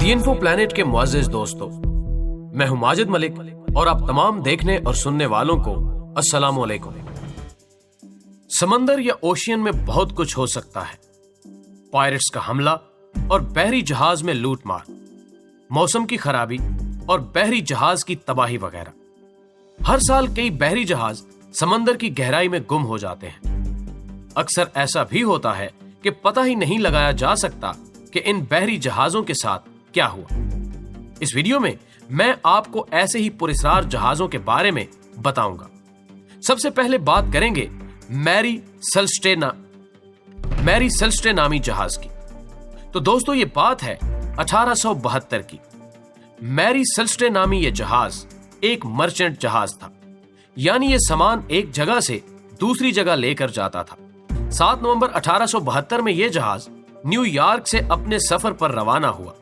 दी info planet के मुअज़्ज़िज़ दोस्तों, मैं हूं माजिद मलिक और आप तमाम देखने और सुनने वालों को अस्सलाम वालेकुम। समंदर या ओशियन में बहुत कुछ हो सकता है। पायरेट्स का हमला और बहरी जहाज में लूटमार, मौसम की खराबी और बहरी जहाज की तबाही वगैरह। हर साल कई बहरी जहाज समंदर की गहराई में गुम हो जाते हैं। अक्सर ऐसा भी होता है कि पता ही नहीं लगाया जा सकता कि इन बहरी जहाजों के साथ क्या हुआ। इस वीडियो में मैं आपको ऐसे ही पुरस्कार जहाजों के बारे में बताऊंगा। सबसे पहले बात करेंगे मैरी सेल्स्टे नामी जहाज की। तो दोस्तों ये बात है 1872 की। मैरी सेल्स्टे नामी ये जहाज एक मर्चेंट जहाज था, यानी ये सामान एक जगह से दूसरी जगह लेकर जाता था। 7 नवंबर 1872 में यह जहाज न्यूयॉर्क से अपने सफर पर रवाना हुआ।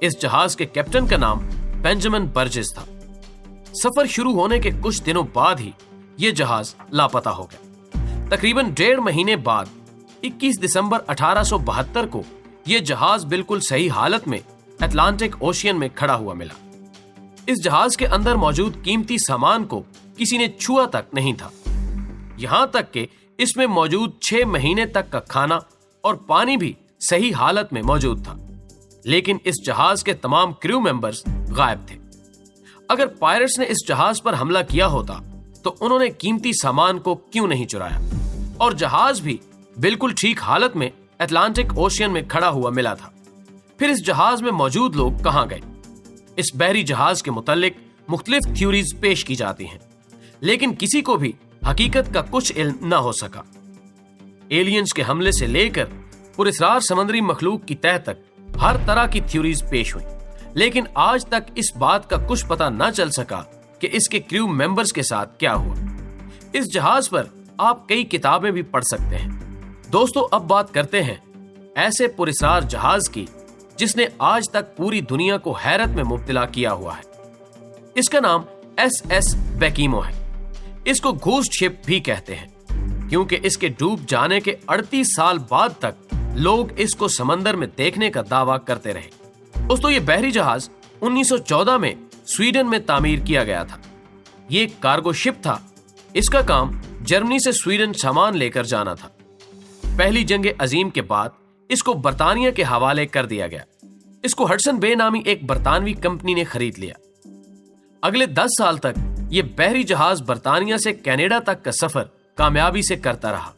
इस जहाज के कैप्टन का नाम बेंजामिन बर्जेस था। सफर शुरू होने के कुछ दिनों बाद ही यह जहाज लापता हो गया। तकरीबन 1.5 महीने बाद 21 दिसंबर 1872 को यह जहाज बिल्कुल सही हालत में अटलांटिक ओशियन में खड़ा हुआ मिला। इस जहाज के अंदर मौजूद कीमती सामान को किसी ने छुआ तक नहीं था। यहां तक कि इसमें मौजूद 6 महीने तक का खाना और पानी भी सही हालत में मौजूद था। लेकिन इस जहाज के तमाम क्रू मेंबर्स गायब थे। अगर पायरेट्स ने इस जहाज पर हमला किया होता तो उन्होंने कीमती सामान को क्यों नहीं चुराया, और जहाज भी बिल्कुल ठीक हालत में अटलांटिक ओशियन में खड़ा हुआ मिला था। फिर इस जहाज में मौजूद लोग कहां गए? इस बहरी जहाज के मुतालिक मुख्तलिफ थ्योरीज पेश की जाती हैं, लेकिन किसी को भी हकीकत का कुछ इल्म न हो सका। एलियंस के हमले से लेकर पुरस्कार समुद्री मखलूक की तह तक हर तरह की थ्योरीज पेश हुई, लेकिन आज तक इस बात का कुछ पता न चल सका कि इसके क्रू मेंबर्स के साथ क्या हुआ। इस जहाज पर आप कई किताबें भी पढ़ सकते हैं। दोस्तों, अब बात करते हैं ऐसे पुरस्कार जहाज की जिसने आज तक पूरी दुनिया को हैरत में मुब्तला किया हुआ है। इसका नाम SS बेकीमो है। इसको घोस्ट शिप भी कहते हैं, क्योंकि इसके डूब जाने के 38 साल बाद तक लोग इसको समंदर में देखने का दावा करते रहे। दोस्तों, ये बहरी जहाज 1914 में स्वीडन में तामीर किया गया था। ये एक कार्गो शिप था। इसका काम जर्मनी से स्वीडन सामान लेकर जाना था। पहली जंग अजीम के बाद इसको बर्तानिया के हवाले कर दिया गया। इसको हडसन बे नामी एक बरतानवी कंपनी ने खरीद लिया। अगले 10 साल तक ये बहरी जहाज बर्तानिया से कनाडा तक का सफर कामयाबी से करता रहा।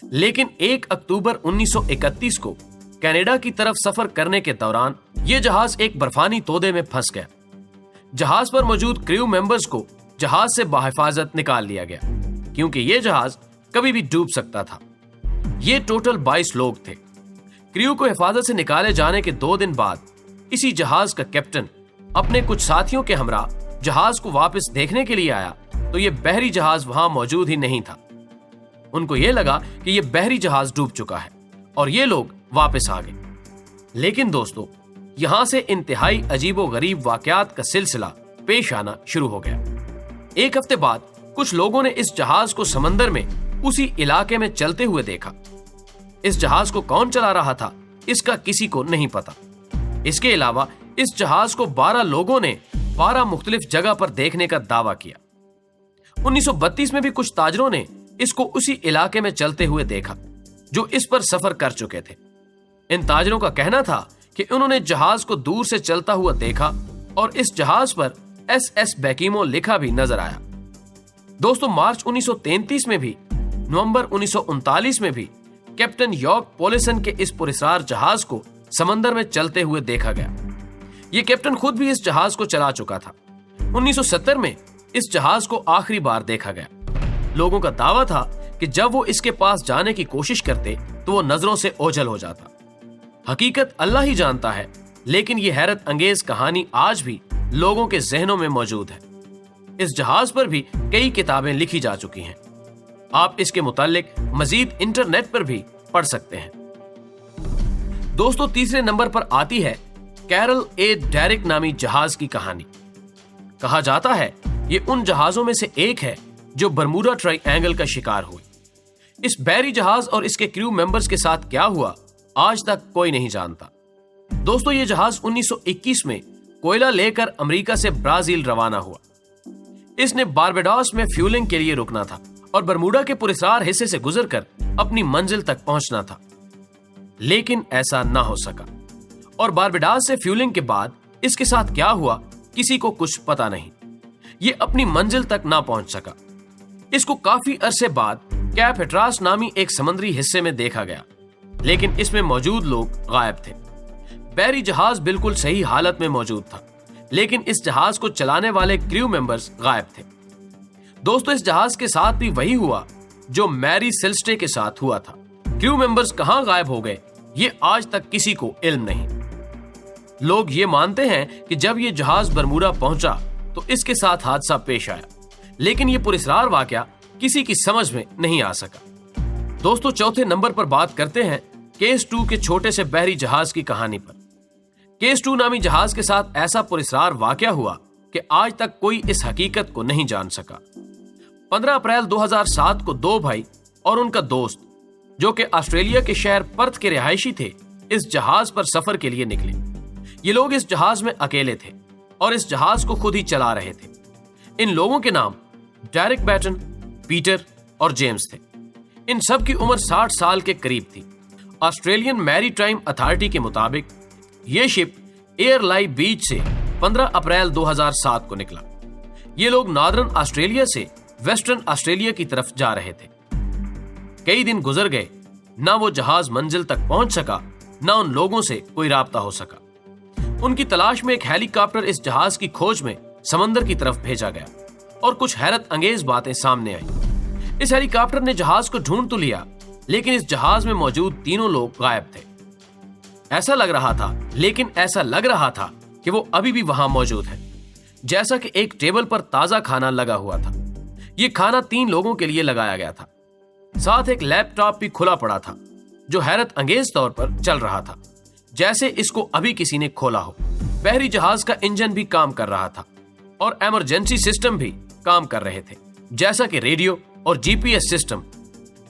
लेकिन 1 अक्टूबर 1931 को कनाडा की तरफ सफर करने के दौरान यह जहाज एक बर्फानी तोदे में फंस गया। जहाज पर मौजूद क्रू मेंबर्स को जहाज से बाहिफाजत निकाल लिया गया, क्योंकि यह जहाज कभी भी डूब सकता था। ये टोटल 22 लोग थे। क्रू को हिफाजत से निकाले जाने के 2 दिन बाद इसी जहाज का कैप्टन अपने कुछ साथियों के हमरा जहाज को वापस देखने के लिए आया, तो यह बहरी जहाज वहां मौजूद ही नहीं था। उनको यह लगा कि यह बहरी जहाज डूब चुका है और ये लोग वापस आ गए। लेकिन दोस्तों, यहां से इंतहाई अजीबो गरीब वाकयात का सिलसिला पेश आना शुरू हो गया। 1 हफ्ते बाद कुछ लोगों ने इस जहाज को समंदर में उसी इलाके में चलते हुए देखा। इस जहाज को कौन चला रहा था, इसका किसी को नहीं पता। इसके अलावा इस जहाज को 12 लोगों ने 12 मुख्तलिफ जगह पर देखने का दावा किया। 1932 में भी कुछ ताजरों ने इसको उसी इलाके में चलते हुए देखा जो इस पर सफर कर चुके थे। इन ताजरों का कहना था कि उन्होंने जहाज को दूर से चलता हुआ देखा और इस जहाज पर SS बेकीमो लिखा भी नजर आया। दोस्तों, मार्च 1933 में भी, नवंबर 1939 में भी कैप्टन यॉर्क पॉलिसन के इस पुरस्कार जहाज को समंदर में चलते हुए देखा गया। ये कैप्टन खुद भी इस जहाज को चला चुका था। 1970 में इस जहाज को आखिरी बार देखा गया। लोगों का दावा था कि जब वो इसके पास जाने की कोशिश करते तो वो नजरों से ओझल हो जाता। हकीकत अल्लाह ही जानता है, लेकिन ये हैरत अंगेज कहानी आज भी लोगों के जहनों में मौजूद है। इस जहाज पर भी कई किताबें लिखी जा चुकी हैं। आप इसके मुतालिक मजीद इंटरनेट पर भी पढ़ सकते हैं। दोस्तों, तीसरे नंबर पर आती है कैरल ए डेरिक नामी जहाज की कहानी। कहा जाता है ये उन जहाजों में से एक है जो बरमूडा ट्रायंगल का शिकार हुई। इस बहरी जहाज और इसके क्रू मेंबर्स के साथ क्या हुआ आज तक कोई नहीं जानता। दोस्तों ये जहाज 1921 में कोयला लेकर अमेरिका से ब्राजील रवाना हुआ। इसने बारबाडोस में फ्यूलिंग के लिए रुकना था और बरमूडा के पुरस्कार हिस्से से गुजरकर अपनी मंजिल तक पहुंचना था, लेकिन ऐसा ना हो सका और बारबाडोस से फ्यूलिंग के बाद इसके साथ क्या हुआ किसी को कुछ पता नहीं। ये अपनी मंजिल तक ना पहुंच सका। इसको काफी अरसे बाद कैप हेट्रास नामी एक समुद्री हिस्से में देखा गया, लेकिन इसमें मौजूद लोग गायब थे। बैरी जहाज बिल्कुल सही हालत में मौजूद था, लेकिन इस जहाज को चलाने वाले क्रू मेंबर्स गायब थे। दोस्तों इस जहाज के साथ भी वही हुआ जो मैरी सेल्स्टे के साथ हुआ था। क्रू मेंबर्स कहां गायब हो गए ये आज तक किसी को इल्म नहीं। लोग ये मानते हैं कि जब ये जहाज बरमूडा पहुंचा तो इसके साथ हादसा पेश आया, लेकिन ये पुरस्कार वाकया किसी की समझ में नहीं आ सका। दोस्तों चौथे नंबर पर बात करते हैं केस 2 के छोटे से बहरी जहाज की कहानी पर। केस 2 नामी जहाज के साथ ऐसा पुरस्कार वाकया हुआ कि आज तक कोई इस हकीकत को नहीं जान सका। 15 अप्रैल 2007 को 2 भाई और उनका दोस्त जो कि ऑस्ट्रेलिया के शहर पर्थ के रिहायशी थे, इस जहाज पर सफर के लिए निकले। ये लोग इस जहाज में अकेले थे और इस जहाज को खुद ही चला रहे थे। इन लोगों के नाम डेरिक बैटन, पीटर और जेम्स थे। इन सब की उम्र 60 साल के करीब थी। ऑस्ट्रेलियन मैरीटाइम अथॉरिटी के मुताबिक यह शिप एयरलाई बीच से 15 अप्रैल 2007 को निकला। ये लोग नॉर्दर्न ऑस्ट्रेलिया से वेस्टर्न ऑस्ट्रेलिया की तरफ जा रहे थे। कई दिन गुजर गए, ना वो जहाज मंजिल तक पहुंच सका, ना उन लोगों से कोई राब्ता हो सका। उनकी तलाश में एक हेलीकॉप्टर इस जहाज की खोज में समंदर की तरफ भेजा गया और कुछ हैरत अंगेज बातें सामने आई। इस हेलीकॉप्टर ने जहाज को ढूंढ तो लिया, लेकिन इस जहाज में मौजूद तीनों लोग गायब थे। ऐसा लग रहा था कि वो अभी भी वहां मौजूद है, जैसा कि एक टेबल पर ताजा खाना लगा हुआ था। ये खाना 3 लोगों के लिए लगाया गया था। साथ एक लैपटॉप भी खुला पड़ा था जो हैरत अंगेज तौर पर चल रहा था, जैसे इसको अभी किसी ने खोला हो। बहरी जहाज का इंजन भी काम कर रहा था और इमरजेंसी सिस्टम भी काम कर रहे थे, जैसा कि रेडियो और जीपीएस सिस्टम।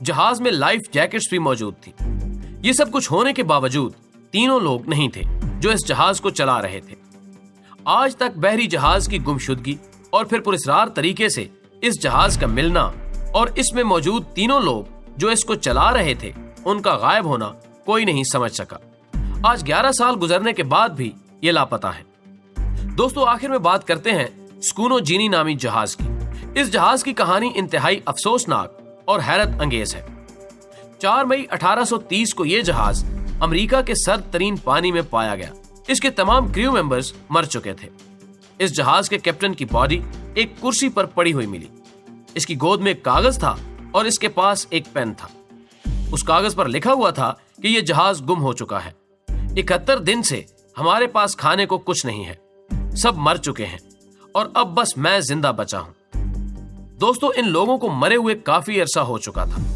जहाज में लाइफ जैकेट्स भी मौजूद थी। ये सब कुछ होने के बावजूद तीनों लोग नहीं थे जो इस जहाज को चला रहे थे। आज तक बहरी जहाज की गुमशुदगी और फिर पुरस्कार तरीके से इस जहाज का मिलना और इसमें मौजूद तीनों लोग जो इसको चला रहे थे उनका गायब होना कोई नहीं समझ सका। आज 11 साल गुजरने के बाद भी ये लापता है। दोस्तों आखिर में बात करते हैं स्कूनो जीनी नामी जहाज की। इस जहाज की कहानी इंतहाई अफसोसनाक और हैरत अंगेज है। 4 मई 1830 को यह जहाज अमेरिका के सर्द तरीन पानी में पाया गया। इसके तमाम क्रू मेंबर्स मर चुके थे। इस जहाज के कैप्टन की बॉडी एक कुर्सी पर पड़ी हुई मिली। इसकी गोद में एक कागज था और इसके पास एक पेन था। उस कागज पर लिखा हुआ था कि यह जहाज गुम हो चुका है। 71 दिन से हमारे पास खाने को कुछ नहीं है, सब मर चुके हैं और अब बस मैं जिंदा बचा हूं। दोस्तों इन लोगों को मरे हुए काफी अरसा हो चुका था,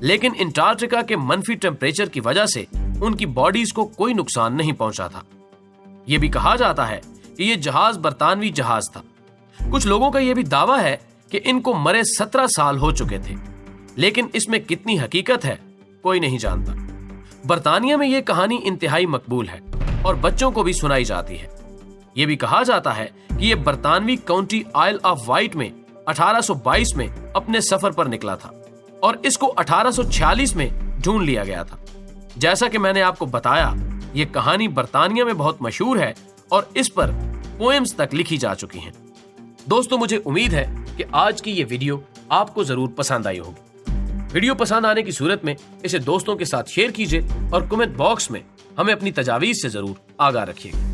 लेकिन अंटार्कटिका के मनफी टेम्परेचर की वजह से उनकी बॉडीज को कोई नुकसान नहीं पहुंचा था। यह भी कहा जाता है कि यह जहाज बरतानवी जहाज था। कुछ लोगों का यह भी दावा है कि इनको मरे 17 साल हो चुके थे, लेकिन इसमें कितनी हकीकत है कोई नहीं जानता। बरतानिया में यह कहानी इंतहाई मकबूल है और बच्चों को भी सुनाई जाती है। यह भी कहा जाता है कि यह बरतानवी काउंटी आइल ऑफ वाइट में 1822 में अपने सफर पर निकला था और इसको 1846 में ढूंढ लिया गया था। जैसा कि मैंने आपको बताया, यह कहानी बरतानिया में बहुत मशहूर है और इस पर पोएम्स तक लिखी जा चुकी हैं। दोस्तों मुझे उम्मीद है कि आज की ये वीडियो आपको जरूर पसंद आई होगी। वीडियो पसंद आने की सूरत में इसे दोस्तों के साथ शेयर कीजिए और कमेंट बॉक्स में हमें अपनी तजावीज़ से जरूर आगाह रखिएगा।